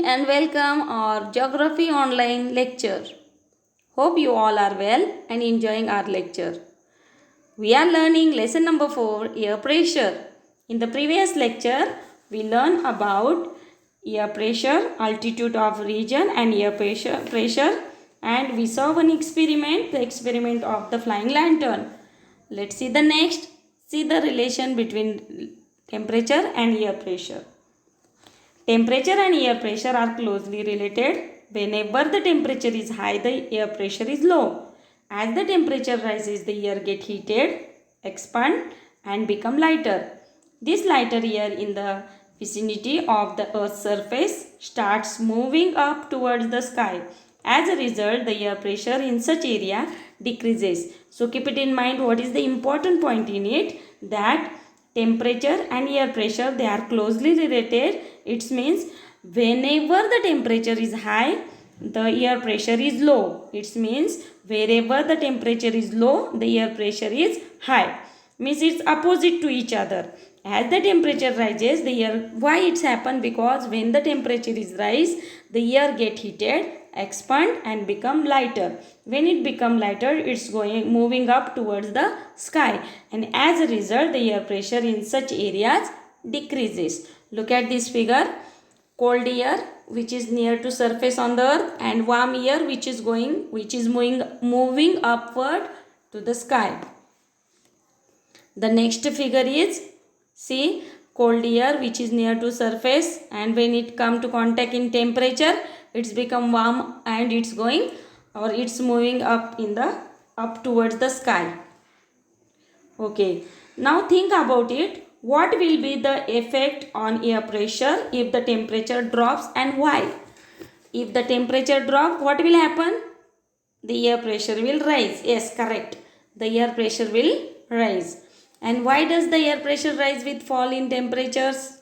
and welcome our Geography online lecture. Hope you all are well and enjoying our lecture. We are learning lesson number 4, air pressure. In the previous lecture, we learned about air pressure, altitude of region and air pressure, and we saw one experiment, the experiment of the flying lantern. Let's see the next. See the relation between temperature and air pressure. Temperature and air pressure are closely related. Whenever the temperature is high, the air pressure is low. As the temperature rises, the air gets heated, expand and become lighter. This lighter air in the vicinity of the Earth's surface starts moving up towards the sky. As a result, the air pressure in such area decreases. So keep it in mind what is the important point in it, that temperature and air pressure, they are closely related. It means whenever the temperature is high, the air pressure is low. It means wherever the temperature is low, the air pressure is high. Means it's opposite to each other. As the temperature rises, the air, why it's happen? Because when the temperature is rise, the air get heated, expand and become lighter. When it become lighter, it's moving up towards the sky, and as a result, the air pressure in such areas decreases. Look at this figure. Cold air which is near to surface on the earth, and warm air which is moving upward to the sky. The next figure is, see, cold air which is near to surface, and when it come to contact in temperature, it's become warm and it's moving up towards the sky. Okay, now think about it. What will be the effect on air pressure if the temperature drops, and why? If the temperature drops, what will happen? The air pressure will rise. Yes, correct. The air pressure will rise. And why does the air pressure rise with fall in temperatures?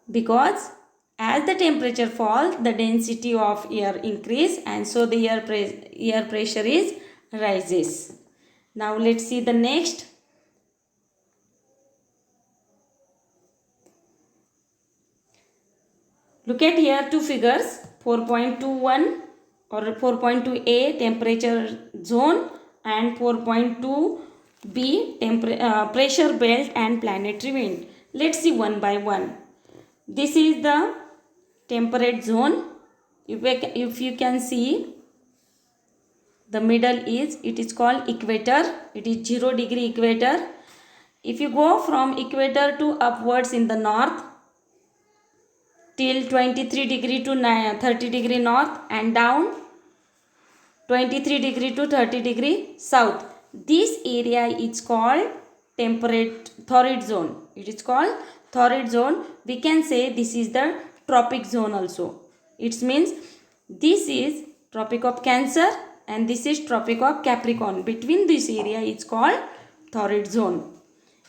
Because as the temperature falls, the density of air increase, and so the air pressure is rises. Now let's see the next. Look at here two figures, 4.21 or 4.2a temperature zone and 4.2b pressure belt and planetary wind. Let's see one by one. This is the temperate zone. If you can see, the middle is, it is called equator. It is 0 degree equator. If you go from equator to upwards in the north till 23 degree to 30 degree north, and down 23 degree to 30 degree south, this area is called temperate torrid zone. It is called torrid zone. We can say this is the tropic zone also. It means this is Tropic of Cancer and this is Tropic of Capricorn. Between this area is called torrid zone.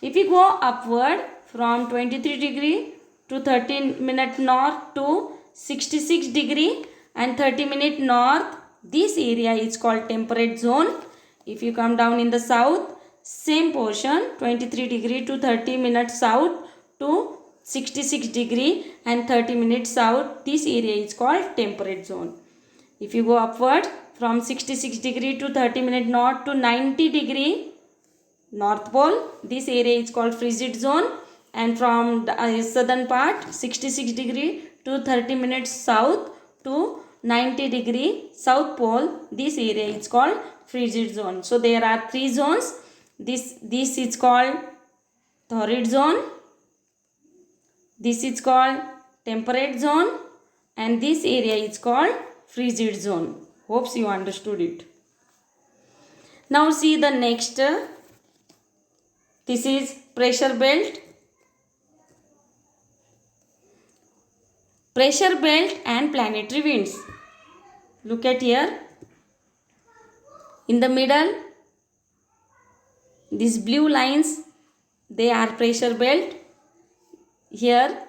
If you go upward from 23 degree to 30-minute north to 66 degree and 30-minute north, this area is called temperate zone. If you come down in the south, same portion, 23 degree to 30 minutes south to 66 degree and 30 minutes south, this area is called temperate zone. If you go upward from 66 degree to 30-minute north to 90 degree north pole, this area is called frigid zone, and from the southern part 66 degree to 30 minutes south to 90 degree south pole, this area is called frigid zone. So there are three zones. This is called torrid zone, this is called temperate zone, and this area is called frigid zone. Hopes you understood it. Now see the next. This is pressure belt. Pressure belt and planetary winds. Look at here. In the middle, these blue lines, they are pressure belt. Here,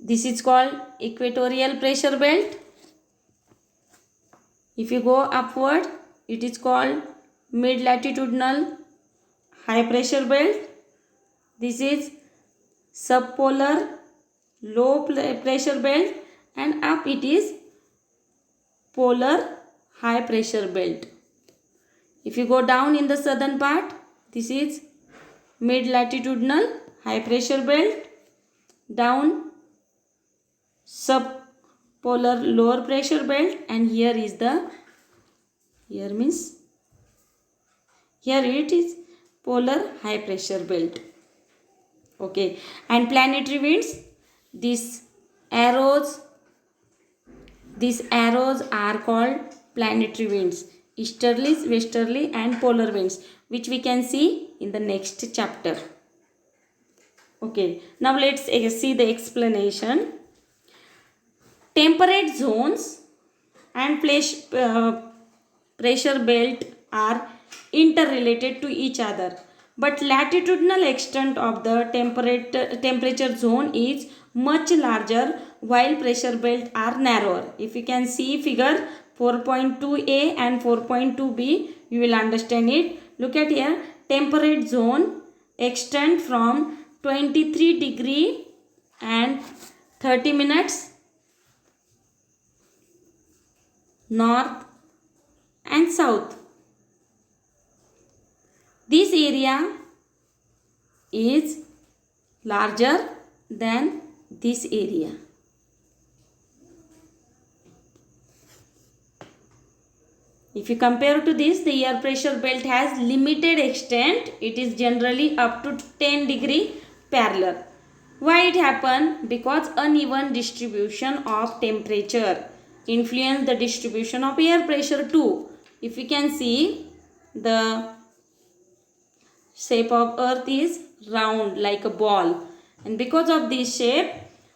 this is called equatorial pressure belt. If you go upward, it is called mid latitudinal high pressure belt. This is subpolar low pressure belt, and up it is polar high pressure belt. If you go down in the southern part, this is mid latitudinal high pressure belt, down subpolar lower pressure belt, and here is the, here means here it is polar high pressure belt. Okay, and planetary winds, these arrows are called planetary winds, easterlies, westerly, and polar winds, which we can see in the next chapter. Okay, now let's see the explanation. Temperate zones and pressure belt are interrelated to each other, but latitudinal extent of the temperature zone is much larger while pressure belt are narrower. If you can see figure 4.2a and 4.2b, you will understand it. Look at here, temperate zone extend from 23 degree and 30 minutes north and south. This area is larger than this area. If you compare to this, the air pressure belt has limited extent. It is generally up to 10 degree parallel. Why it happen? Because uneven distribution of temperature influence the distribution of air pressure too. If you can see, the shape of earth is round like a ball, and because of this shape,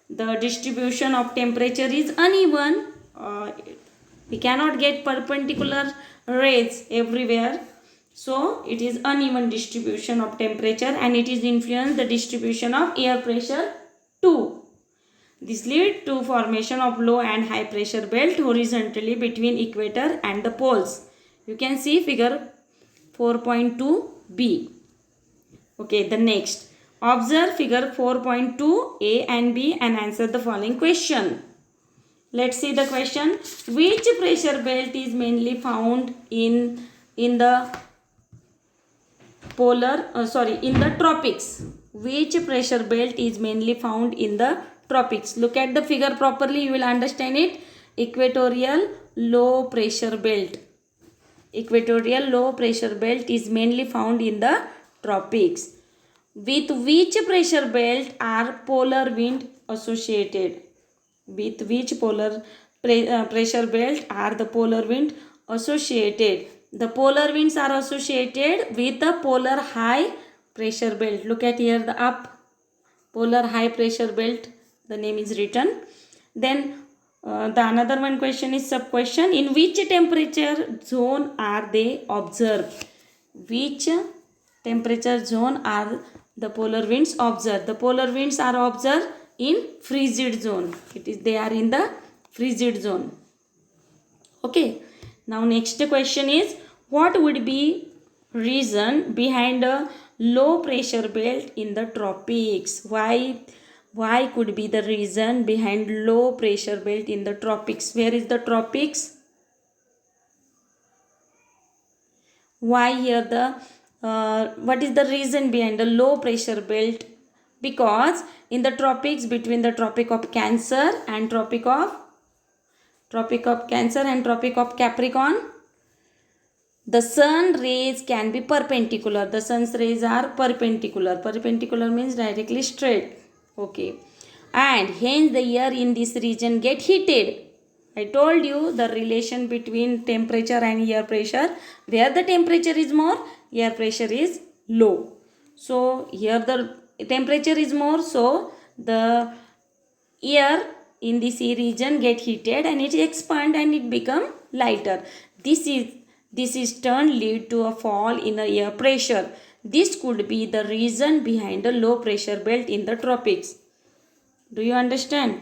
the distribution of temperature is uneven. We cannot get perpendicular rays everywhere, so it is uneven distribution of temperature, and it is influence the distribution of air pressure too. This lead to formation of low and high pressure belt horizontally between equator and the poles. You can see figure 4.2b. Okay, the next. Observe figure 4.2a and b and answer the following question. Let's see the question. Which pressure belt is mainly found in the in the tropics? Which pressure belt is mainly found in the tropics? Look at the figure properly, you will understand it. Equatorial low pressure belt. Equatorial low pressure belt is mainly found in the tropics. With which pressure belt are polar wind associated? With which pressure belt are the polar wind associated? The polar winds are associated with the polar high pressure belt. Look at here, the up polar high pressure belt, the name is written. Then the another one question is sub question. In which temperature zone are they observed? Which temperature zone are the polar winds observed? The polar winds are observed in frigid zone. They are in the frigid zone. Okay. Now next question is, what would be reason behind a low pressure belt in the tropics? Why could be the reason behind low pressure belt in the tropics? Where is the tropics? Why here the what is the reason behind the low pressure belt? Because in the tropics, between the Tropic of Cancer and Tropic of Capricorn, the sun rays can be perpendicular. The sun's rays are perpendicular. Perpendicular means directly straight. Okay. And hence the air in this region get heated. I told you the relation between temperature and air pressure. Where the temperature is more, air pressure is low. So here the temperature is more, so the air in this region get heated and it expand and it become lighter. This is turn lead to a fall in the air pressure. This could be the reason behind the low pressure belt in the tropics. Do you understand?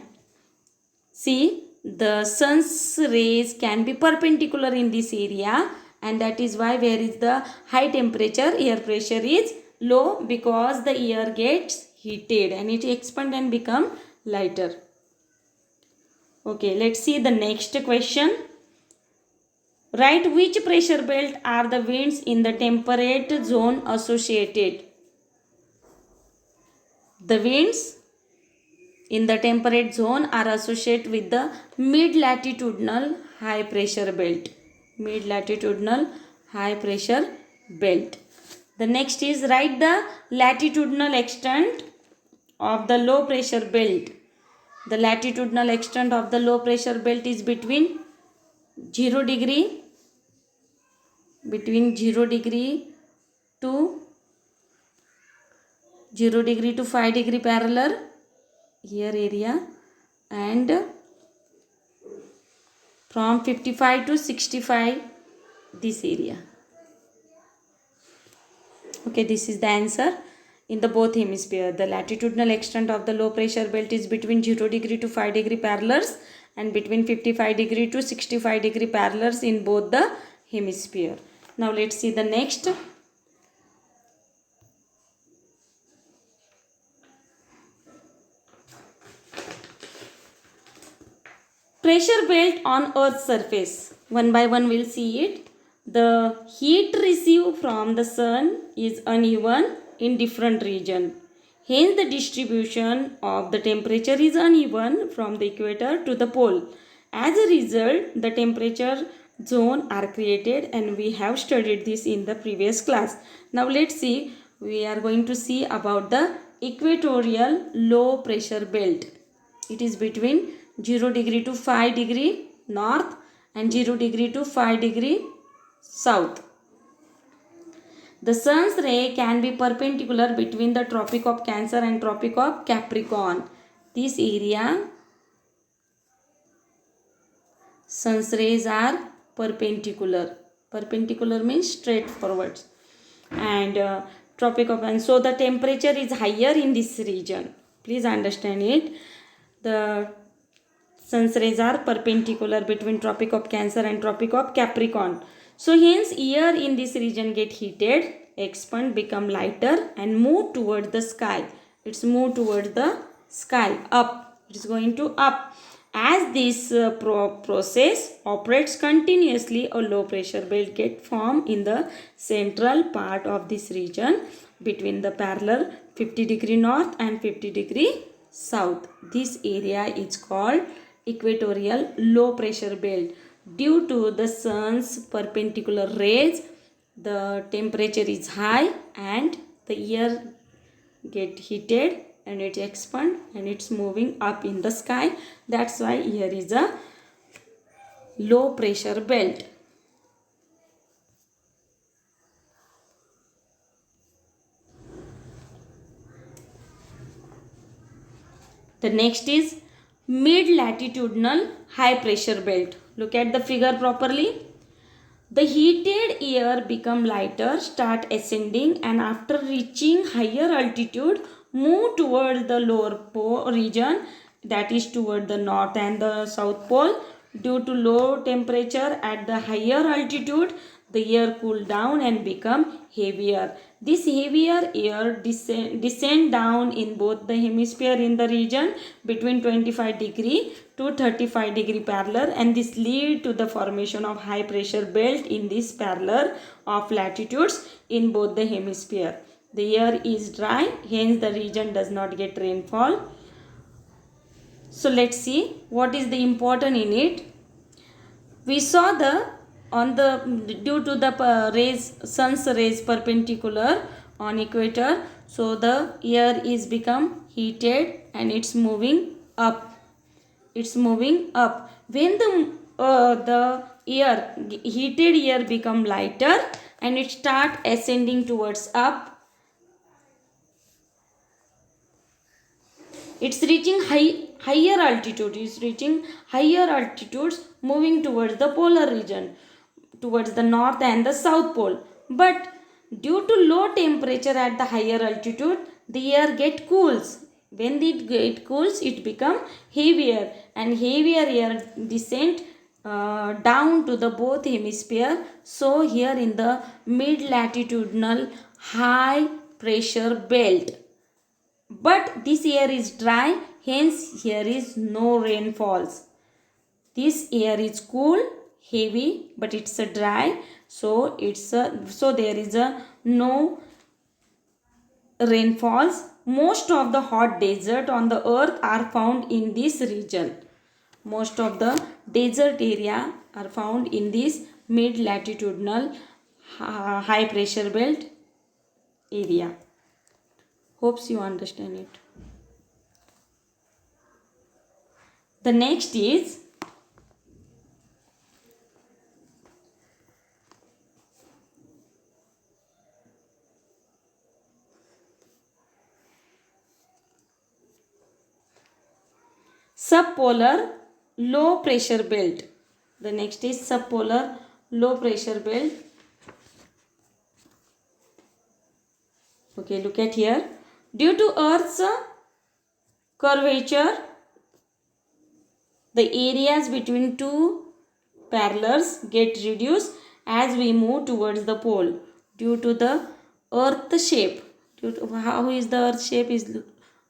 See, the sun's rays can be perpendicular in this area, and that is why where is the high temperature, air pressure is low, because the air gets heated and it expand and become lighter. Okay, let's see the next question. Write which pressure belt are the winds in the temperate zone associated. The winds in the temperate zone are associated with the mid-latitudinal high pressure belt. Mid-latitudinal high pressure belt. The next is write the latitudinal extent of the low pressure belt. The latitudinal extent of the low pressure belt is between 0 degree to 5 degree parallel here area, and from 55 to 65 this area. Okay, this is the answer. In the both hemisphere, the latitudinal extent of the low pressure belt is between 0 degree to 5 degree parallels and between 55 degree to 65 degree parallels in both the hemisphere. Now let's see the next. Pressure belt on Earth's surface. One by one we'll see it. The heat received from the sun is uneven in different regions. Hence the distribution of the temperature is uneven from the equator to the pole. As a result, the temperature zone are created, and we have studied this in the previous class. Now let's see, we are going to see about the equatorial low pressure belt. It is between 0 degree to 5 degree north and 0 degree to 5 degree south. The sun's ray can be perpendicular between the Tropic of Cancer and Tropic of Capricorn. This area, sun's rays are perpendicular. Perpendicular means straight forwards. And Tropic of, and so the temperature is higher in this region. Please understand it. The sun's rays are perpendicular between Tropic of Cancer and Tropic of Capricorn. So hence air in this region get heated, expand, become lighter and move towards the sky. It's move towards the sky, up. It is going to up. As this process operates continuously, a low pressure belt get formed in the central part of this region between the parallel 50 degree north and 50 degree south. This area is called equatorial low pressure belt. Due to the sun's perpendicular rays, the temperature is high and the air get heated and it expand and it's moving up in the sky. That's why here is a low pressure belt. The next is mid-latitudinal high pressure belt. Look at the figure properly. The heated air become lighter, start ascending, and after reaching higher altitude move toward the lower pole region, that is toward the north and the south pole. Due to low temperature at the higher altitude, the air cool down and become heavier. This heavier air descend down in both the hemisphere in the region between 25 degree to 35 degree parallel, and this lead to the formation of high pressure belt in this parallel of latitudes in both the hemisphere. The air is dry, hence the region does not get rainfall. So let's see what is the important in it. We saw due to the sun's rays perpendicular on equator, so the air is become heated and it's moving up. It's moving up. When the heated air become lighter and it start ascending towards up, it's reaching higher altitude. It's reaching higher altitudes, moving towards the polar region, towards the north and the south pole. But due to low temperature at the higher altitude, the air get cools. When it get cools, it become heavier, and heavier air descend down to the both hemisphere. So here in the mid latitudinal high pressure belt, but this air is dry, hence here is no rainfalls. This air is cool, heavy, but it's a dry, so there is a no rainfalls. Most of the hot desert on the earth are found in this region. Most of the desert area are found in this mid latitudinal high pressure belt area. Hopes you understand it. The next is subpolar low pressure belt. The next is subpolar low pressure belt. Okay, look at here. Due to Earth's curvature, the areas between two parallels get reduced as we move towards the pole due to the Earth shape. How is the Earth shape? Is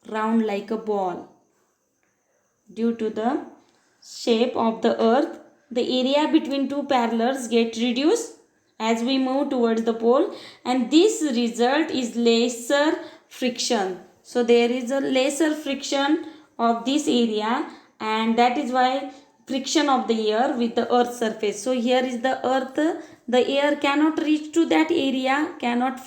round like a ball. Due to the shape of the Earth, the area between two parallels get reduced as we move towards the pole, and this result is lesser friction. So there is a lesser friction of this area, and that is why friction of the air with the earth surface. So here is the earth, the air cannot reach to that area, cannot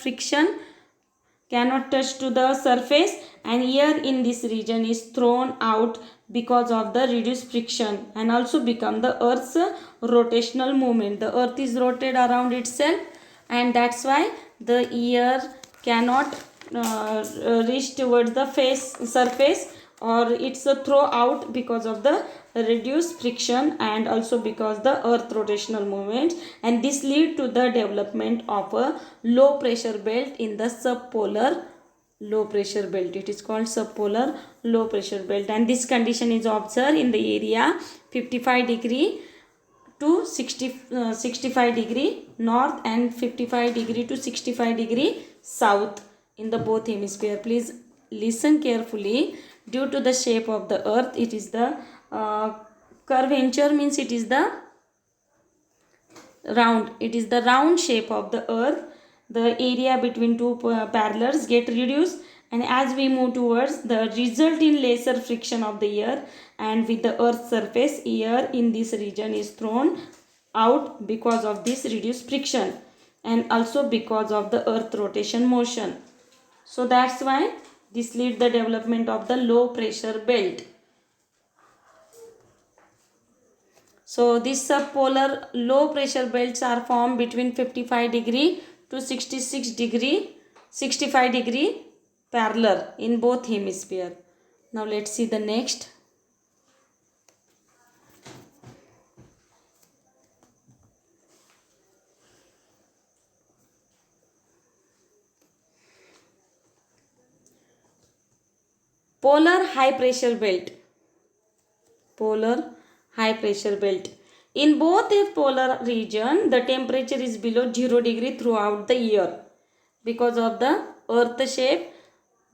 touch to the surface, and air in this region is thrown out because of the reduced friction, and also become the earth's rotational movement. The earth is rotated around itself, and that's why the air cannot reach towards the surface, or it's a throw out because of the reduced friction, and also because the earth rotational movement, and this lead to the development of a low pressure belt in the subpolar low pressure belt. It is called subpolar low pressure belt, and this condition is observed in the area 55 degree to 65 degree north and 55 degree to 65 degree south in the both hemisphere. Please listen carefully. Due to the shape of the earth, it is the curvature, means it is the round. It is the round shape of the earth. The area between two parallels get reduced, and as we move towards, the result in lesser friction of the air, and with the earth surface, air in this region is thrown out because of this reduced friction, and also because of the earth rotation motion. So that's why this leads the development of the low pressure belt. So these subpolar low pressure belts are formed between 55 degree to 65 degree parallel in both hemisphere. Now let's see the next. Polar high pressure belt. Polar high pressure belt. In both a polar region, the temperature is below 0 degree throughout the year. Because of the earth shape,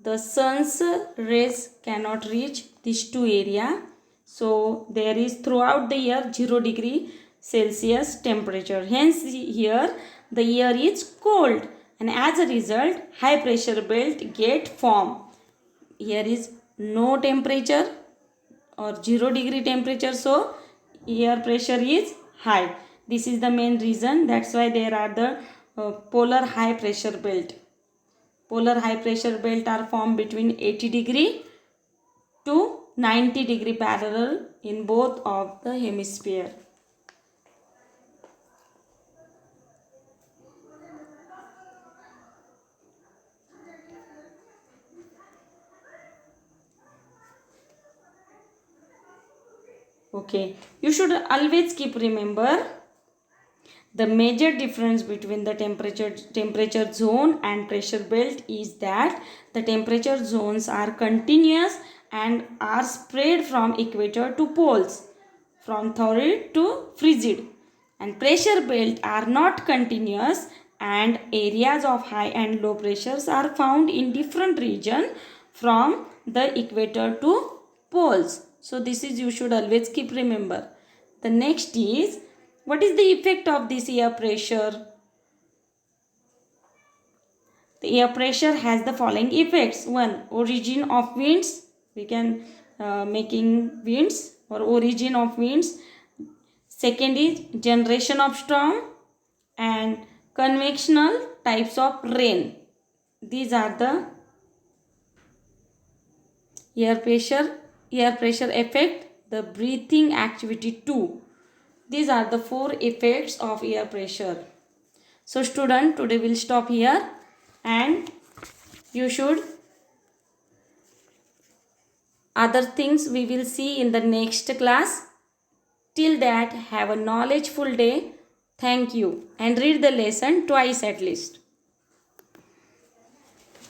the sun's rays cannot reach these two areas. So there is throughout the year 0 degree Celsius temperature. Hence here the air is cold, and as a result high pressure belt get formed. Here is no temperature or 0 degree temperature, so air pressure is high. This is the main reason. That's why there are the polar high pressure belt. Polar high pressure belt are formed between 80 degree to 90 degree parallel in both of the hemisphere. Okay, you should always keep remember the major difference between the temperature zone and pressure belt is that the temperature zones are continuous and are spread from equator to poles, from torrid to frigid, and pressure belt are not continuous, and areas of high and low pressures are found in different regions from the equator to poles. So this is you should always keep remember. The next is, what is the effect of this air pressure? The air pressure has the following effects. One, origin of winds. We can making winds or origin of winds. Second is generation of storm and convectional types of rain. These are the air pressure effect, the breathing activity too. These are the 4 effects of air pressure. So student, today we'll stop here and you should other things we will see in the next class. Till that, have a knowledgeful day. Thank you and read the lesson twice at least.